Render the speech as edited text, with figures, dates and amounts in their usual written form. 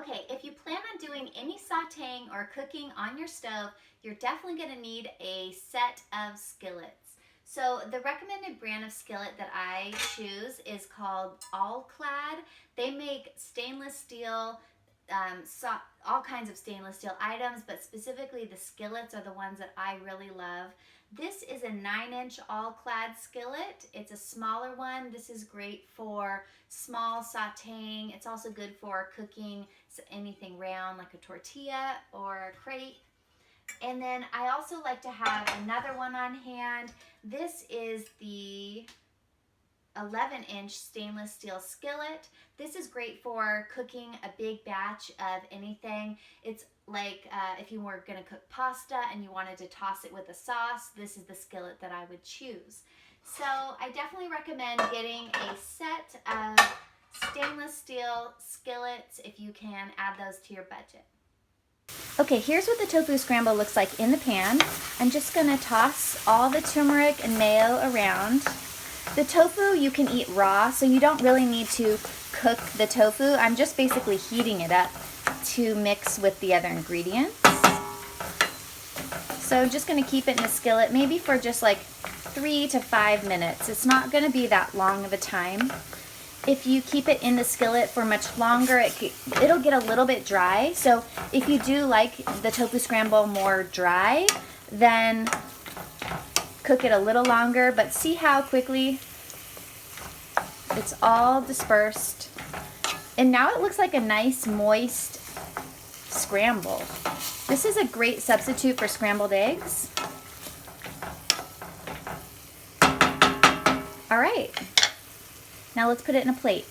Okay, if you plan on doing any sauteing or cooking on your stove, you're definitely going to need a set of skillets. So the recommended brand of skillet that I choose is called All-Clad. They make stainless steel, all kinds of stainless steel items, but specifically the skillets are the ones that I really love. This is a 9-inch All-Clad skillet. It's a smaller one. This is great for small sauteing. It's also good for cooking anything round like a tortilla or a crepe. And then I also like to have another one on hand. This is the 11-inch stainless steel skillet. This is great for cooking a big batch of anything. It's like if you were going to cook pasta and you wanted to toss it with a sauce, this is the skillet that I would choose. So I definitely recommend getting a set of stainless steel skillets if you can add those to your budget. Okay, here's what the tofu scramble looks like in the pan. I'm just going to toss all the turmeric and mayo around. The tofu you can eat raw, so you don't really need to cook the tofu. I'm just basically heating it up to mix with the other ingredients. So I'm just going to keep it in a skillet, maybe for just like 3 to 5 minutes. It's not going to be that long of a time. If you keep it in the skillet for much longer, it'll get a little bit dry. So if you do like the tofu scramble more dry, then cook it a little longer, but see how quickly it's all dispersed. And now it looks like a nice moist scramble. This is a great substitute for scrambled eggs. All right, now let's put it in a plate.